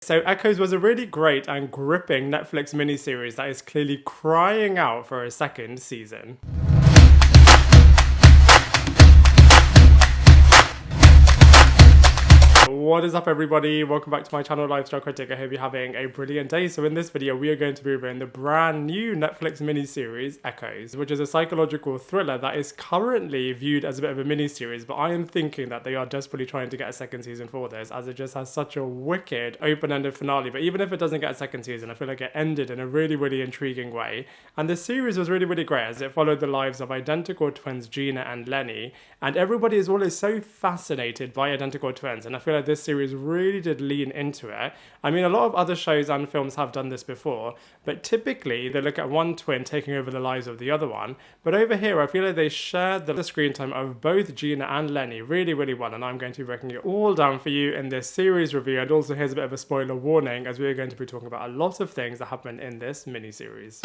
So Echoes was a really great and gripping Netflix miniseries that is clearly crying out for a second season. What is up, everybody? Welcome back to my channel, Lifestyle Critic. I hope you're having a brilliant day. So in this video, we are going to be reviewing the brand new Netflix miniseries, Echoes, which is a psychological thriller that is currently viewed as a bit of a miniseries, but I am thinking that they are desperately trying to get a second season for this, as it just has such a wicked open-ended finale. But even if it doesn't get a second season, I feel like it ended in a really, really intriguing way. And this series was really, really great, as it followed the lives of identical twins Gina and Leni, and everybody is always so fascinated by identical twins, and I feel like this series really did lean into it. I mean, a lot of other shows and films have done this before, but typically they look at one twin taking over the lives of the other one. But over here, I feel like they shared the screen time of both Gina and Leni really, really well, and I'm going to be breaking it all down for you in this series review. And also, here's a bit of a spoiler warning, as we're going to be talking about a lot of things that happen in this miniseries.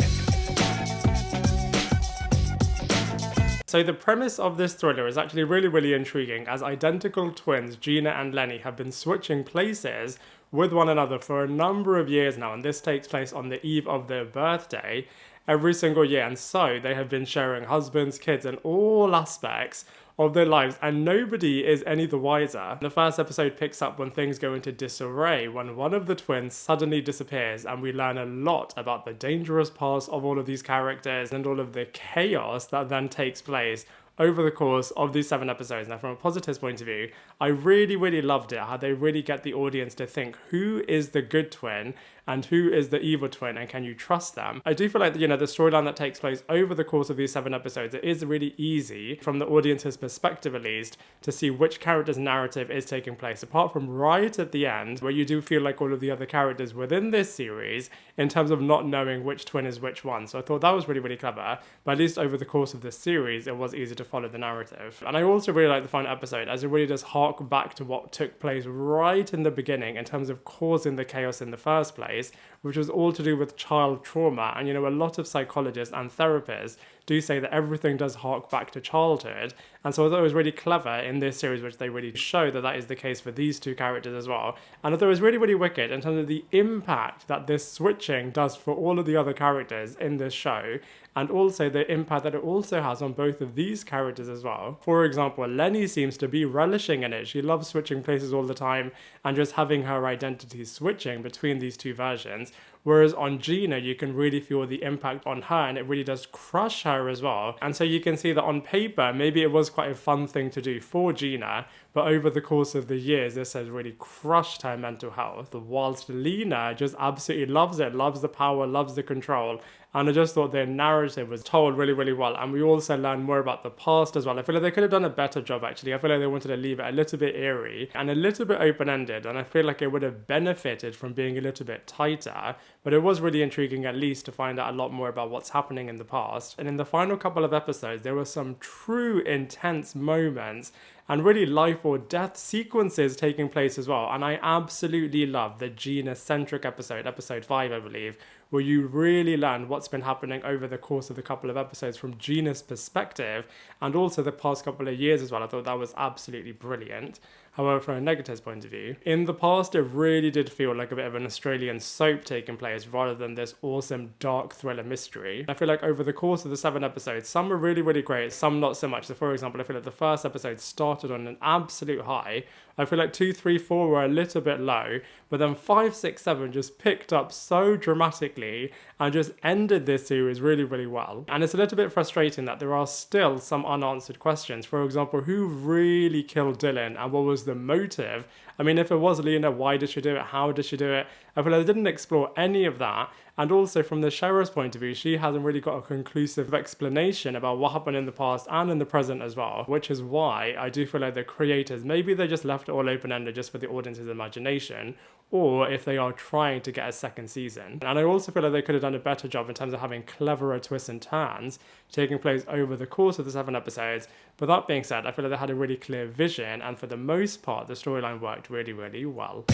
So the premise of this thriller is actually really, really intriguing, as identical twins Gina and Leni have been switching places with one another for a number of years now, and this takes place on the eve of their birthday every single year, and so they have been sharing husbands, kids, and all aspects of their lives, and nobody is any the wiser. The first episode picks up when things go into disarray, when one of the twins suddenly disappears, and we learn a lot about the dangerous past of all of these characters and all of the chaos that then takes place over the course of these 7 episodes. Now, from a positive point of view, I really, really loved it, how they really get the audience to think, who is the good twin and who is the evil twin, and can you trust them? I do feel like, the storyline that takes place over the course of these 7 episodes, it is really easy, from the audience's perspective at least, to see which character's narrative is taking place, apart from right at the end, where you do feel like all of the other characters within this series, in terms of not knowing which twin is which one. So I thought that was really, really clever, but at least over the course of this series, it was easy to follow the narrative. And I also really like the final episode, as it really does hark back to what took place right in the beginning in terms of causing the chaos in the first place, which was all to do with child trauma. And a lot of psychologists and therapists do say that everything does hark back to childhood, and so I thought it was really clever in this series, which they really show that is the case for these two characters as well. And I thought it was really, really wicked in terms of the impact that this switching does for all of the other characters in this show, and also the impact that it also has on both of these characters as well. For example, Leni seems to be relishing in it. She loves switching places all the time and just having her identity switching between these two versions. Whereas on Gina, you can really feel the impact on her, and it really does crush her as well. And so you can see that on paper, maybe it was quite a fun thing to do for Gina, but over the course of the years, this has really crushed her mental health. Whilst Lena just absolutely loves it, loves the power, loves the control. And I just thought their narrative was told really, really well. And we also learned more about the past as well. I feel like they could have done a better job, actually. I feel like they wanted to leave it a little bit eerie and a little bit open-ended. And I feel like it would have benefited from being a little bit tighter. But it was really intriguing, at least, to find out a lot more about what's happening in the past. And in the final couple of episodes, there were some true intense moments and really life or death sequences taking place as well. And I absolutely love the Gina-centric episode, episode 5, I believe, where you really learn what's been happening over the course of the couple of episodes from Gina's perspective, and also the past couple of years as well. I thought that was absolutely brilliant. However, from a negative point of view, in the past, it really did feel like a bit of an Australian soap taking place rather than this awesome dark thriller mystery. I feel like over the course of the 7 episodes, some were really, really great, some not so much. So for example, I feel like the first episode started on an absolute high. I feel like 2, 3, 4 were a little bit low, but then 5, 6, 7 just picked up so dramatically and just ended this series really, really well. And it's a little bit frustrating that there are still some unanswered questions. For example, who really killed Dylan and what was the motive? I mean, if it was Lena, why did she do it? How did she do it? I feel like they didn't explore any of that. And also from the sheriff's point of view, she hasn't really got a conclusive explanation about what happened in the past and in the present as well, which is why I do feel like the creators, maybe they just left it all open-ended just for the audience's imagination, or if they are trying to get a second season. And I also feel like they could have done a better job in terms of having cleverer twists and turns taking place over the course of the 7 episodes. But that being said, I feel like they had a really clear vision, and for the most part, the storyline worked really, really well.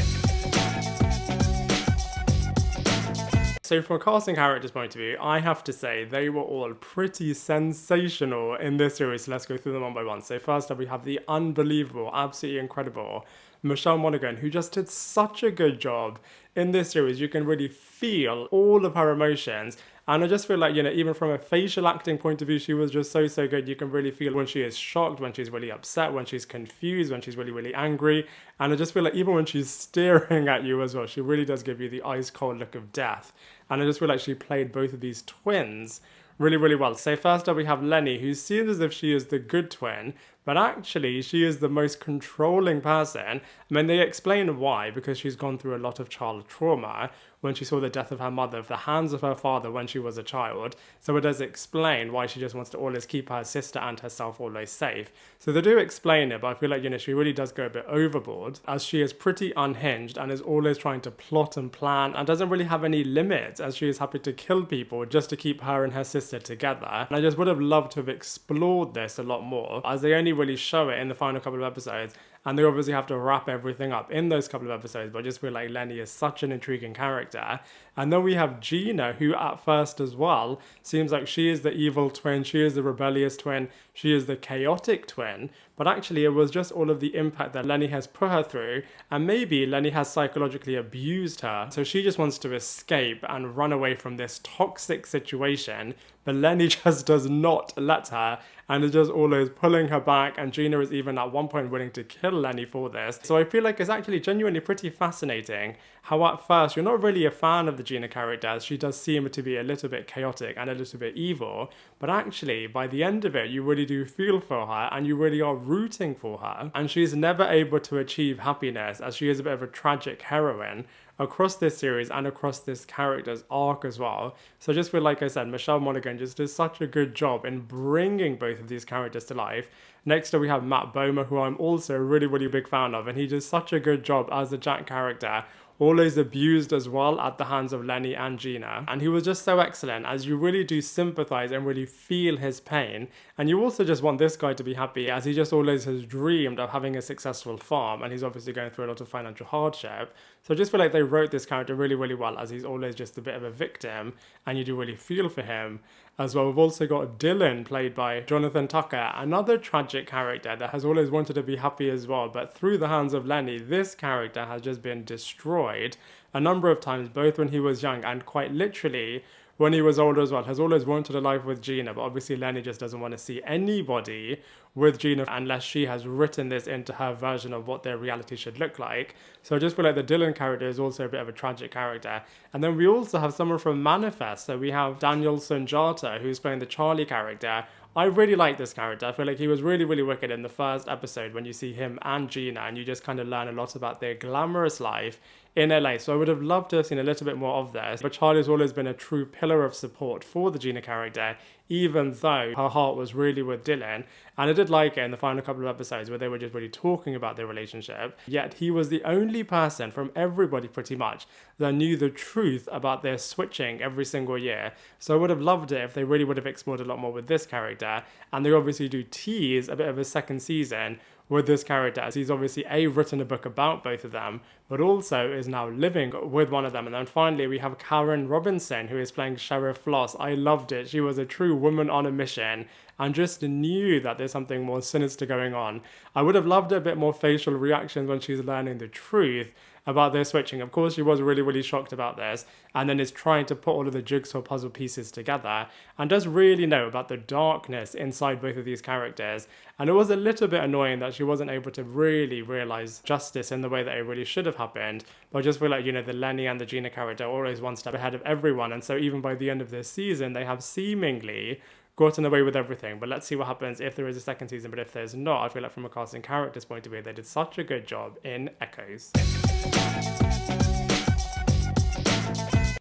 So from a casting characters point of view, I have to say they were all pretty sensational in this series. So let's go through them one by one. So first up, we have the unbelievable, absolutely incredible Michelle Monaghan, who just did such a good job in this series. You can really feel all of her emotions. And I just feel like, even from a facial acting point of view, she was just so, so good. You can really feel when she is shocked, when she's really upset, when she's confused, when she's really, really angry. And I just feel like even when she's staring at you as well, she really does give you the ice cold look of death. And I just feel like she played both of these twins really, really well. So first up we have Leni, who seems as if she is the good twin, but actually she is the most controlling person. I mean, they explain why, because she's gone through a lot of child trauma when she saw the death of her mother at the hands of her father when she was a child. So it does explain why she just wants to always keep her sister and herself always safe. So they do explain it, but I feel like, she really does go a bit overboard, as she is pretty unhinged and is always trying to plot and plan and doesn't really have any limits, as she is happy to kill people just to keep her and her sister together. And I just would have loved to have explored this a lot more, as they only really show it in the final couple of episodes, and they obviously have to wrap everything up in those couple of episodes. But I just feel like Leni is such an intriguing character. And then we have Gina, who at first as well seems like she is the evil twin, she is the rebellious twin, she is the chaotic twin. But actually it was just all of the impact that Leni has put her through, and maybe Leni has psychologically abused her, so she just wants to escape and run away from this toxic situation. But Leni just does not let her, and is just always pulling her back, and Gina is even at one point willing to kill Leni for this. So I feel like it's actually genuinely pretty fascinating how at first you're not really a fan of the Gina character, as she does seem to be a little bit chaotic and a little bit evil, but actually by the end of it you really do feel for her and you really are rooting for her. And she's never able to achieve happiness, as she is a bit of a tragic heroine across this series and across this character's arc as well. So I just feel like I said, Michelle Monaghan just does such a good job in bringing both of these characters to life. Next up we have Matt Bomer, who I'm also a really, really big fan of, and he does such a good job as the Jack character, always abused as well at the hands of Leni and Gina. And he was just so excellent, as you really do sympathize and really feel his pain. And you also just want this guy to be happy, as he just always has dreamed of having a successful farm, and he's obviously going through a lot of financial hardship. So I just feel like they wrote this character really, really well, as he's always just a bit of a victim, and you do really feel for him as well. We've also got Dylan, played by Jonathan Tucker, another tragic character that has always wanted to be happy as well, but through the hands of Leni, this character has just been destroyed a number of times, both when he was young and quite literally when he was older as well. Has always wanted a life with Gina, but obviously Leni just doesn't want to see anybody with Gina unless she has written this into her version of what their reality should look like. So I just feel like the Dylan character is also a bit of a tragic character. And then we also have someone from Manifest. So we have Daniel Sunjata, who's playing the Charlie character. I really like this character. I feel like he was really, really wicked in the first episode when you see him and Gina, and you just kind of learn a lot about their glamorous life in LA. So I would have loved to have seen a little bit more of this. But Charlie's always been a true pillar of support for the Gina character, even though her heart was really with Dylan. And I did like it in the final couple of episodes where they were just really talking about their relationship. Yet he was the only person from everybody pretty much that knew the truth about their switching every single year. So I would have loved it if they really would have explored a lot more with this character. And they obviously do tease a bit of a second season with this character, as he's obviously written a book about both of them, but also is now living with one of them. And then finally we have Karen Robinson, who is playing Sheriff Floss. I loved it. She was a true woman on a mission and just knew that there's something more sinister going on. I would have loved a bit more facial reactions when she's learning the truth about their switching. Of course, she was really, really shocked about this, and then is trying to put all of the jigsaw puzzle pieces together, and does really know about the darkness inside both of these characters. And it was a little bit annoying that she wasn't able to really realize justice in the way that it really should have happened. But I just feel like, the Leni and the Gina character are always one step ahead of everyone, and so even by the end of this season, they have seemingly gotten away with everything. But let's see what happens if there is a second season. But if there's not, I feel like from a casting characters point of view, they did such a good job in Echoes.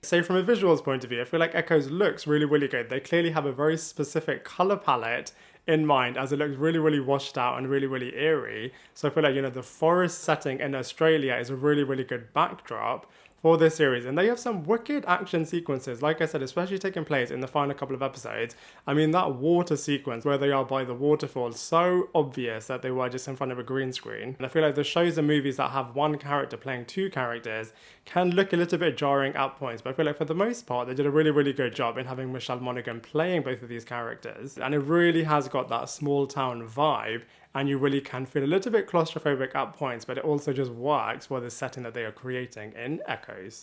So from a visuals point of view, I feel like Echoes looks really, really good. They clearly have a very specific color palette in mind, as it looks really, really washed out and really, really eerie. So I feel like, the forest setting in Australia is a really, really good backdrop for this series. And they have some wicked action sequences, like I said, especially taking place in the final couple of episodes. I mean, that water sequence where they are by the waterfall, so obvious that they were just in front of a green screen. And I feel like the shows and movies that have one character playing two characters can look a little bit jarring at points, but I feel like for the most part they did a really, really good job in having Michelle Monaghan playing both of these characters. And it really has got that small town vibe and you really can feel a little bit claustrophobic at points, but it also just works for the setting that they are creating in Echoes.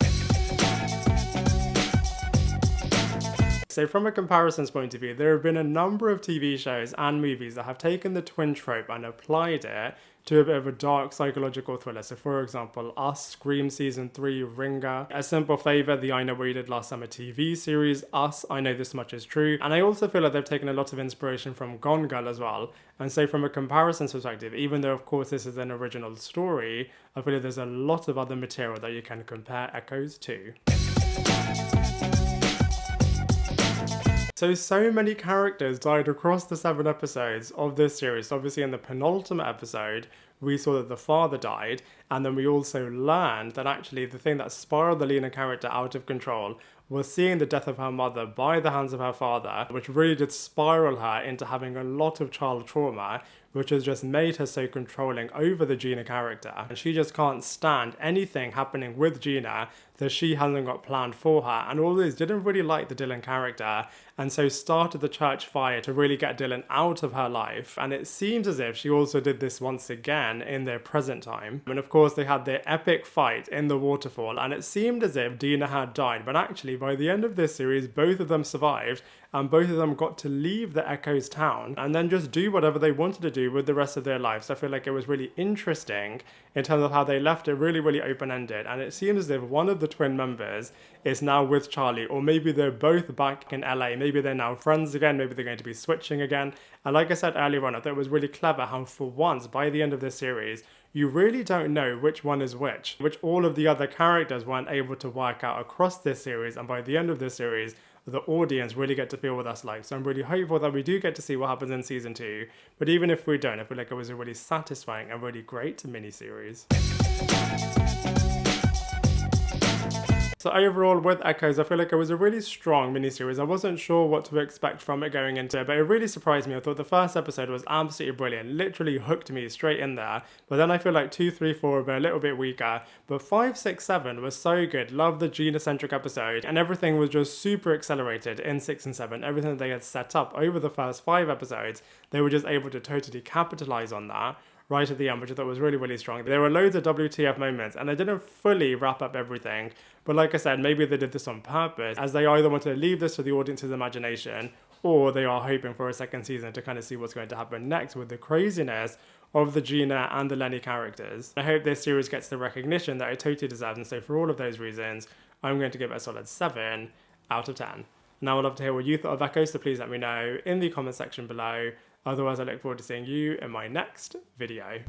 So from a comparisons point of view, there have been a number of TV shows and movies that have taken the twin trope and applied it to a bit of a dark psychological thriller. So for example, Us, Scream Season 3, Ringer, A Simple Favor, the I Know What You Did Last Summer TV series, Us, I Know This Much Is True. And I also feel like they've taken a lot of inspiration from Gone Girl as well. And so from a comparisons perspective, even though of course this is an original story, I feel like there's a lot of other material that you can compare Echoes to. So many characters died across the 7 episodes of this series. Obviously in the penultimate episode, we saw that the father died, and then we also learned that actually the thing that spiraled the Lena character out of control was seeing the death of her mother by the hands of her father, which really did spiral her into having a lot of child trauma, which has just made her so controlling over the Gina character. And she just can't stand anything happening with Gina that she hasn't got planned for her. And all these didn't really like the Dylan character, and so started the church fire to really get Dylan out of her life. And it seems as if she also did this once again in their present time. And of course they had their epic fight in the waterfall, and it seemed as if Dina had died, but actually by the end of this series both of them survived, and both of them got to leave the Echoes town and then just do whatever they wanted to do with the rest of their lives. So I feel like it was really interesting in terms of how they left it really open-ended, and it seems as if one of the twin members is now with Charlie, or maybe they're both back in LA, maybe they're now friends again, maybe they're going to be switching again. And like I said earlier on, I thought it was really clever how for once by the end of this series you really don't know which one is which all of the other characters weren't able to work out across this series, and by the end of this series the audience really get to feel what that's like. So I'm really hopeful that we do get to see what happens in season 2, but even if we don't, I feel like it was a really satisfying and really great miniseries. So overall with Echoes, I feel like it was a really strong miniseries. I wasn't sure what to expect from it going into it, but it really surprised me. I thought the first episode was absolutely brilliant, literally hooked me straight in there. But then I feel like 2, 3, 4 were a little bit weaker, but 5, 6, 7 was so good. Loved the Gina-centric episode, and everything was just super accelerated in 6 and 7. Everything that they had set up over the first 5 episodes, they were just able to totally capitalize on that right at the end, which I thought was really strong. There were loads of WTF moments, and they didn't fully wrap up everything, but like I said, maybe they did this on purpose, as they either wanted to leave this to the audience's imagination, or they are hoping for a second season to kind of see what's going to happen next with the craziness of the Gina and the Leni characters. I hope this series gets the recognition that it totally deserves, and so for all of those reasons, I'm going to give it a solid 7 out of 10. Now I'd love to hear what you thought of Echoes, so please let me know in the comment section below. Otherwise, I look forward to seeing you in my next video.